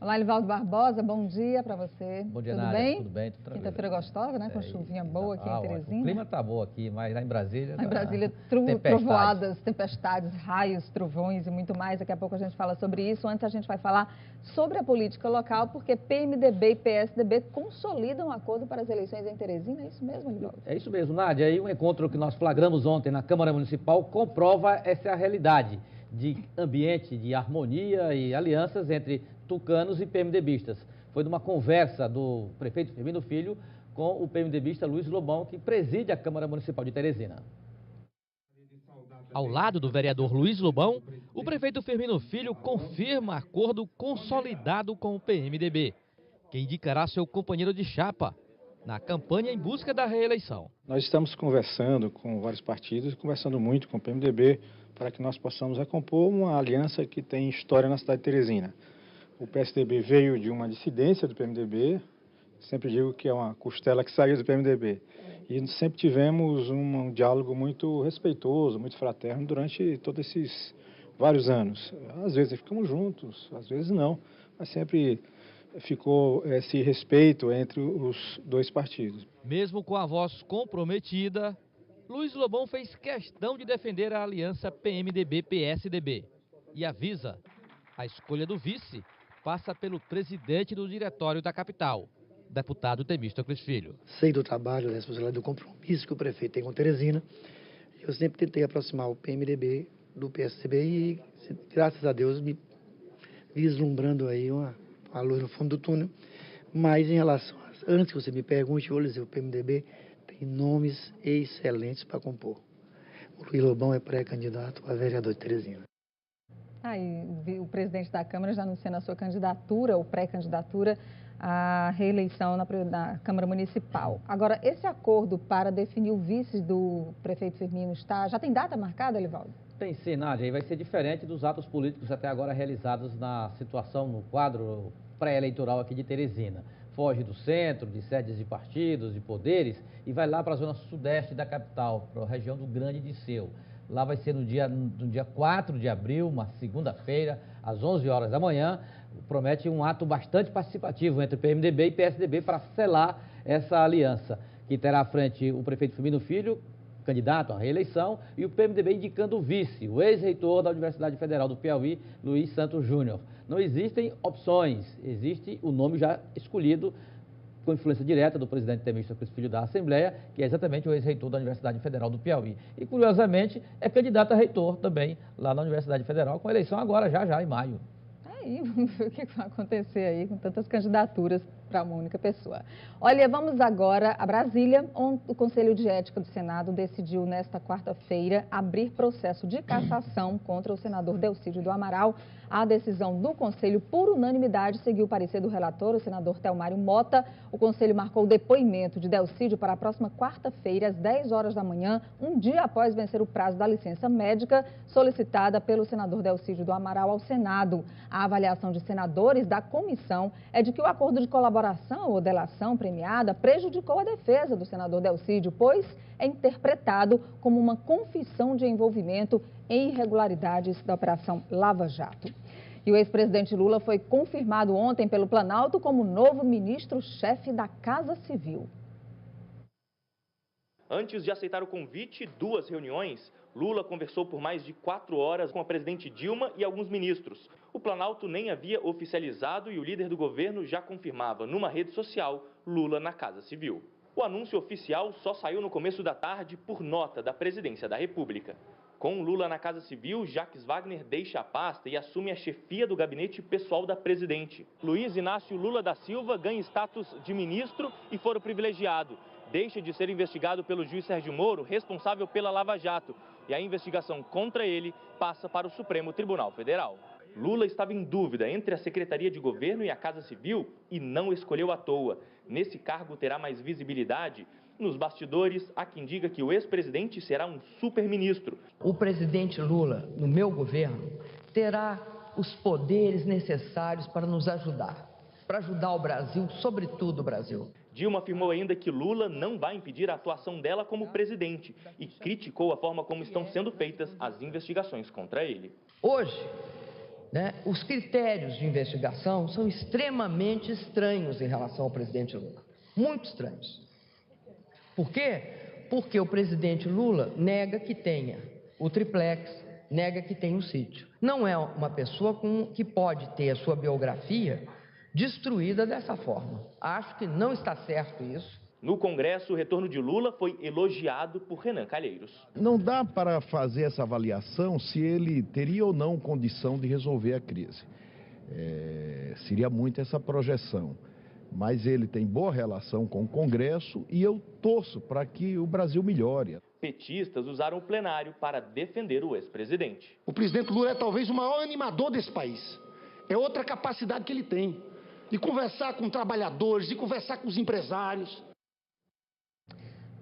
Olá, Elivaldo Barbosa, bom dia para você. Bom dia, tudo Nádia. bem? Tudo bem, tudo tranquilo. Quinta-feira gostosa, né? Com chuvinha boa aqui em Teresina. O clima tá bom aqui, mas lá em Brasília... Lá em Brasília, trovoadas, tempestades, raios, trovões e muito mais. Daqui a pouco a gente fala sobre isso. Antes a gente vai falar sobre a política local, porque PMDB e PSDB consolidam um acordo para as eleições em Teresina. É isso mesmo, Elivaldo? É isso mesmo, Nádia. E o encontro que nós flagramos ontem na Câmara Municipal comprova essa realidade de ambiente, de harmonia e alianças entre tucanos e PMDBistas. Foi numa conversa do prefeito Firmino Filho com o PMDBista Luiz Lobão, que preside a Câmara Municipal de Teresina. Ao lado do vereador Luiz Lobão, o prefeito Firmino Filho confirma acordo consolidado com o PMDB, que indicará seu companheiro de chapa na campanha em busca da reeleição. Nós estamos conversando com vários partidos, conversando muito com o PMDB, para que nós possamos recompor uma aliança que tem história na cidade de Teresina. O PSDB veio de uma dissidência do PMDB, sempre digo que é uma costela que saiu do PMDB. E sempre tivemos um diálogo muito respeitoso, muito fraterno durante todos esses vários anos. Às vezes ficamos juntos, às vezes não, mas sempre ficou esse respeito entre os dois partidos. Mesmo com a voz comprometida, Luiz Lobão fez questão de defender a aliança PMDB-PSDB e avisa: a escolha do vice passa pelo presidente do diretório da capital, deputado Temístocles Filho. Sei do trabalho, da responsabilidade, do compromisso que o prefeito tem com Teresina. Eu sempre tentei aproximar o PMDB do PSDB e, graças a Deus, me vislumbrando aí uma luz no fundo do túnel. Mas em relação antes que você me pergunte, eu vou dizer, o PMDB tem nomes excelentes para compor. O Luiz Lobão é pré-candidato a vereador de Teresina. E o presidente da Câmara já anunciando a sua candidatura ou pré-candidatura à reeleição na Câmara Municipal. Agora, esse acordo para definir o vice do prefeito Firmino já tem data marcada, Elivaldo? Tem sim, Nádia, e vai ser diferente dos atos políticos até agora realizados na situação, no quadro pré-eleitoral aqui de Teresina. Foge do centro, de sedes de partidos, de poderes, e vai lá para a zona sudeste da capital, para a região do Grande Disseu. Lá vai ser no dia 4 de abril, uma segunda-feira, às 11 horas da manhã. Promete um ato bastante participativo entre PMDB e PSDB para selar essa aliança, que terá à frente o prefeito Firmino Filho, candidato à reeleição, e o PMDB indicando o vice, o ex-reitor da Universidade Federal do Piauí, Luiz Santos Júnior. Não existem opções, existe o nome já escolhido com influência direta do presidente Temístocles Filho da Assembleia, que é exatamente o ex-reitor da Universidade Federal do Piauí. E, curiosamente, é candidato a reitor também lá na Universidade Federal, com eleição agora, já em maio. Aí, vamos ver o que vai acontecer aí com tantas candidaturas para uma única pessoa. Olha, vamos agora a Brasília, onde o Conselho de Ética do Senado decidiu nesta quarta-feira abrir processo de cassação contra o senador Delcídio do Amaral. A decisão do Conselho, por unanimidade, seguiu o parecer do relator, o senador Telmário Mota. O Conselho marcou o depoimento de Delcídio para a próxima quarta-feira, às 10 horas da manhã, um dia após vencer o prazo da licença médica solicitada pelo senador Delcídio do Amaral ao Senado. A avaliação de senadores da comissão é de que o acordo de colaboração ou delação premiada prejudicou a defesa do senador Delcídio, pois é interpretado como uma confissão de envolvimento em irregularidades da Operação Lava Jato. E o ex-presidente Lula foi confirmado ontem pelo Planalto como novo ministro-chefe da Casa Civil. Antes de aceitar o convite, 2 reuniões, Lula conversou por mais de 4 horas com a presidente Dilma e alguns ministros. O Planalto nem havia oficializado e o líder do governo já confirmava numa rede social Lula na Casa Civil. O anúncio oficial só saiu no começo da tarde por nota da Presidência da República. Com Lula na Casa Civil, Jacques Wagner deixa a pasta e assume a chefia do gabinete pessoal da presidente. Luiz Inácio Lula da Silva ganha status de ministro e foro privilegiado. Deixa de ser investigado pelo juiz Sérgio Moro, responsável pela Lava Jato. E a investigação contra ele passa para o Supremo Tribunal Federal. Lula estava em dúvida entre a Secretaria de Governo e a Casa Civil e não escolheu à toa. Nesse cargo terá mais visibilidade. Nos bastidores, há quem diga que o ex-presidente será um super-ministro. O presidente Lula, no meu governo, terá os poderes necessários para nos ajudar. Para ajudar o Brasil, sobretudo o Brasil. Dilma afirmou ainda que Lula não vai impedir a atuação dela como presidente e criticou a forma como estão sendo feitas as investigações contra ele. Hoje, né? Os critérios de investigação são extremamente estranhos em relação ao presidente Lula. Muito estranhos. Por quê? Porque o presidente Lula nega que tenha o triplex, nega que tenha o sítio. Não é uma pessoa que pode ter a sua biografia destruída dessa forma. Acho que não está certo isso. No Congresso, o retorno de Lula foi elogiado por Renan Calheiros. Não dá para fazer essa avaliação se ele teria ou não condição de resolver a crise. Seria muito essa projeção. Mas ele tem boa relação com o Congresso e eu torço para que o Brasil melhore. Petistas usaram o plenário para defender o ex-presidente. O presidente Lula é talvez o maior animador desse país. É outra capacidade que ele tem, de conversar com trabalhadores, de conversar com os empresários.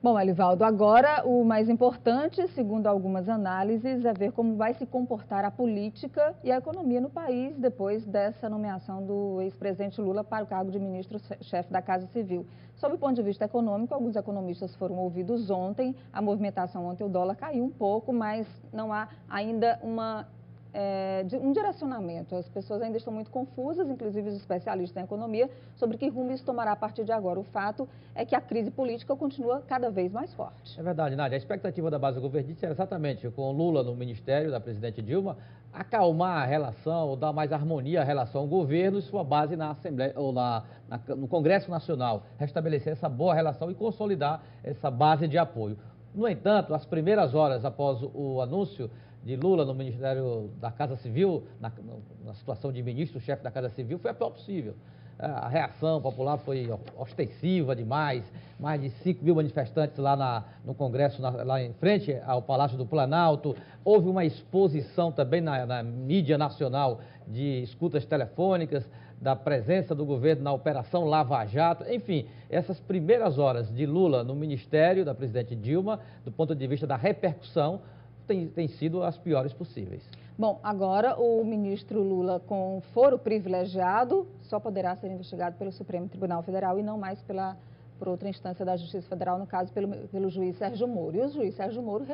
Bom, Elivaldo, agora o mais importante, segundo algumas análises, é ver como vai se comportar a política e a economia no país depois dessa nomeação do ex-presidente Lula para o cargo de ministro-chefe da Casa Civil. Sob o ponto de vista econômico, alguns economistas foram ouvidos ontem. A movimentação ontem, o dólar caiu um pouco, mas não há ainda um direcionamento. As pessoas ainda estão muito confusas, inclusive os especialistas em economia, sobre que rumo isso tomará a partir de agora. O fato é que a crise política continua cada vez mais forte. É verdade, Nádia. A expectativa da base governista era exatamente, com Lula no ministério da presidente Dilma, acalmar a relação, ou dar mais harmonia à relação ao governo e sua base na Assembleia, ou no Congresso Nacional, restabelecer essa boa relação e consolidar essa base de apoio. No entanto, as primeiras horas após o anúncio de Lula no Ministério da Casa Civil, na situação de ministro-chefe da Casa Civil, foi a pior possível. A reação popular foi ostensiva demais, mais de 5 mil manifestantes lá no Congresso, lá em frente ao Palácio do Planalto. Houve uma exposição também na mídia nacional de escutas telefônicas, da presença do governo na Operação Lava Jato. Enfim, essas primeiras horas de Lula no Ministério da presidente Dilma, do ponto de vista da repercussão, tem sido as piores possíveis. Bom, agora o ministro Lula, com foro privilegiado, só poderá ser investigado pelo Supremo Tribunal Federal e não mais por outra instância da Justiça Federal, no caso pelo juiz Sérgio Moro. E o juiz Sérgio Moro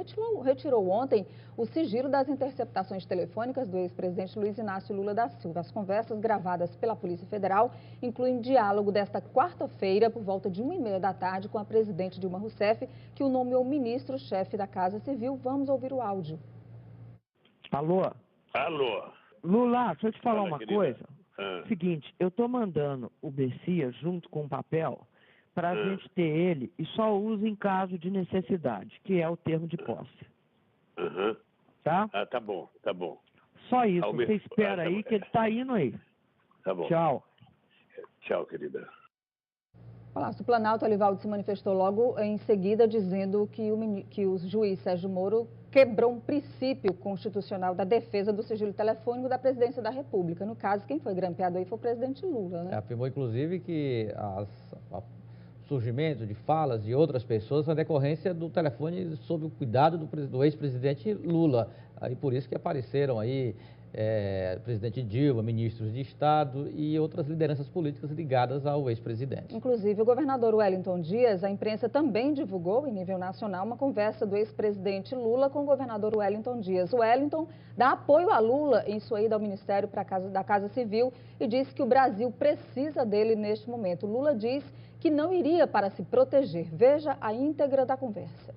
retirou ontem o sigilo das interceptações telefônicas do ex-presidente Luiz Inácio Lula da Silva. As conversas gravadas pela Polícia Federal incluem diálogo desta quarta-feira, por volta de 1h30 da tarde, com a presidente Dilma Rousseff, que o nomeou ministro-chefe da Casa Civil. Vamos ouvir o áudio. Alô? Alô? Lula, deixa eu te falar uma querida. coisa. Seguinte, eu tô mandando o Messias junto com o papel para a gente ter ele e só usa em caso de necessidade, que é o termo de posse. Tá? Ah, tá bom, tá bom. Só isso, você espera aí que ele tá indo aí. Tá bom. Tchau. Tchau, querida. O Palácio do Planalto, Elivaldo, se manifestou logo em seguida, dizendo que o juiz Sérgio Moro quebrou um princípio constitucional da defesa do sigilo telefônico da presidência da República. No caso, quem foi grampeado aí foi o presidente Lula, né? Afirmou, inclusive, que o surgimento de falas de outras pessoas na decorrência do telefone sob o cuidado do ex-presidente Lula. E por isso que apareceram aí presidente Dilma, ministros de Estado e outras lideranças políticas ligadas ao ex-presidente. Inclusive, o governador Wellington Dias, a imprensa também divulgou, em nível nacional, uma conversa do ex-presidente Lula com o governador Wellington Dias. O Wellington dá apoio a Lula em sua ida ao Ministério da Casa Civil e disse que o Brasil precisa dele neste momento. Lula diz que não iria para se proteger. Veja a íntegra da conversa.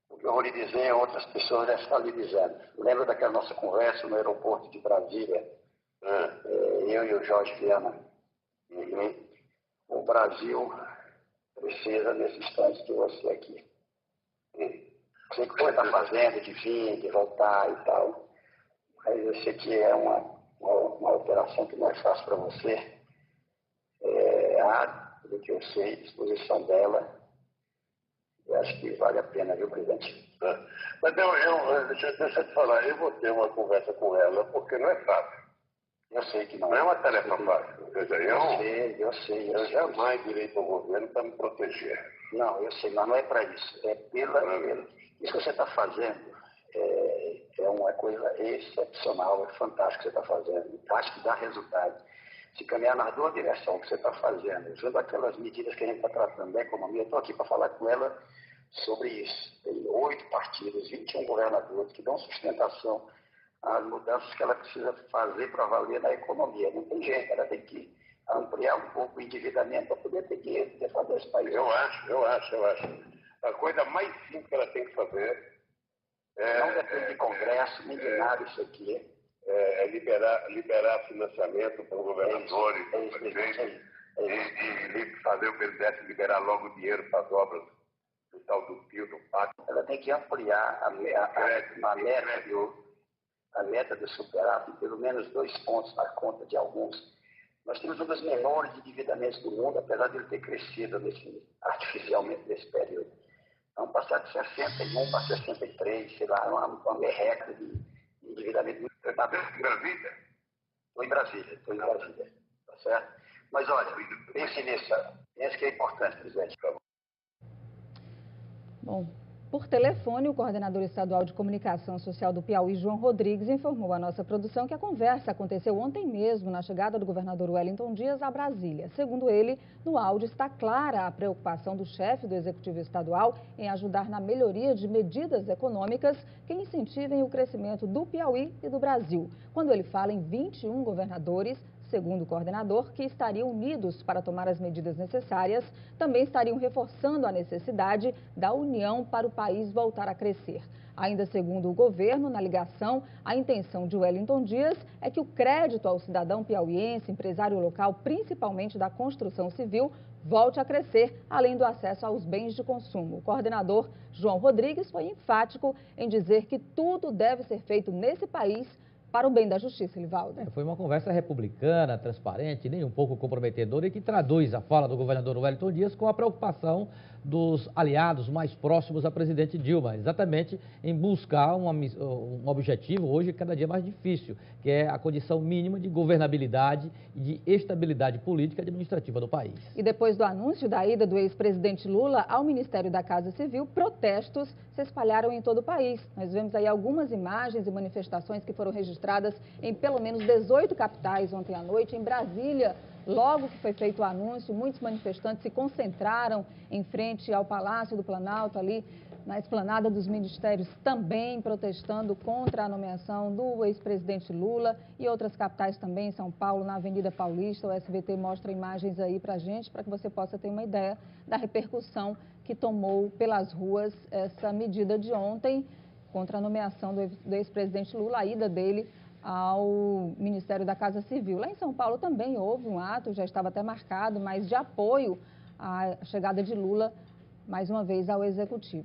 O que eu vou lhe dizer, outras pessoas já estão lhe dizendo. Lembra daquela nossa conversa no aeroporto de Brasília? Eu e o Jorge Viana. O Brasil precisa, nesse instante, de você aqui. Sei que você está fazendo, de vir, de voltar e tal. Mas eu sei que é uma operação que não é fácil para você. Há, do que eu sei, disposição dela. Eu acho que vale a pena, viu, presidente? Mas deixa eu te falar, eu vou ter uma conversa com ela, porque não é fácil. Eu sei que não. Não é uma tarefa fácil. Eu sei. Eu jamais irei para o governo para me proteger. Não, eu sei, mas não é para isso. É isso que você está fazendo é uma coisa excepcional, é fantástico que você está fazendo. Acho que dá resultado. Se caminhar na boa direção que você está fazendo, usando aquelas medidas que a gente está tratando da economia, eu estou aqui para falar com ela sobre isso. Tem 8 partidos, 21 governadores que dão sustentação as mudanças que ela precisa fazer para valer na economia. Não tem jeito, ela tem que ampliar um pouco o endividamento para poder ter dinheiro para fazer esse país. Eu acho. A coisa mais simples que ela tem que fazer não depende de Congresso, nem de nada isso aqui. É liberar financiamento para os governadores, para os prefeitos, e fazer o BNDES liberar logo o dinheiro para as obras do tal do PIO, do pacto. Ela tem que ampliar a meta do superávit, pelo menos 2 pontos na conta de alguns. Nós temos um dos menores endividamentos do mundo, apesar de ele ter crescido artificialmente nesse período. Vamos passar de 61 para 63, sei lá, uma merreca de endividamento muito elevado. Em Brasília? Estou em Brasília, tá certo? Mas olha, pense nisso, pense que é importante, presidente. Bom, por telefone, o coordenador estadual de comunicação social do Piauí, João Rodrigues, informou à nossa produção que a conversa aconteceu ontem mesmo na chegada do governador Wellington Dias a Brasília. Segundo ele, no áudio está clara a preocupação do chefe do Executivo Estadual em ajudar na melhoria de medidas econômicas que incentivem o crescimento do Piauí e do Brasil. Quando ele fala em 21 governadores, segundo o coordenador, que estariam unidos para tomar as medidas necessárias, também estariam reforçando a necessidade da união para o país voltar a crescer. Ainda segundo o governo, na ligação, a intenção de Wellington Dias é que o crédito ao cidadão piauiense, empresário local, principalmente da construção civil, volte a crescer, além do acesso aos bens de consumo. O coordenador João Rodrigues foi enfático em dizer que tudo deve ser feito nesse país para o bem da justiça, Livaldo. Foi uma conversa republicana, transparente, nem um pouco comprometedora e que traduz a fala do governador Wellington Dias com a preocupação dos aliados mais próximos à presidente Dilma, exatamente em buscar um objetivo hoje cada dia mais difícil, que é a condição mínima de governabilidade e de estabilidade política e administrativa do país. E depois do anúncio da ida do ex-presidente Lula ao Ministério da Casa Civil, protestos se espalharam em todo o país. Nós vemos aí algumas imagens e manifestações que foram registradas em pelo menos 18 capitais ontem à noite. Em Brasília, logo que foi feito o anúncio, muitos manifestantes se concentraram em frente ao Palácio do Planalto, ali na esplanada dos ministérios, também protestando contra a nomeação do ex-presidente Lula, e outras capitais também, em São Paulo, na Avenida Paulista. O SBT mostra imagens aí pra gente, para que você possa ter uma ideia da repercussão que tomou pelas ruas essa medida de ontem contra a nomeação do ex-presidente Lula, a ida dele ao Ministério da Casa Civil. Lá em São Paulo também houve um ato, já estava até marcado, mas de apoio à chegada de Lula, mais uma vez, ao Executivo.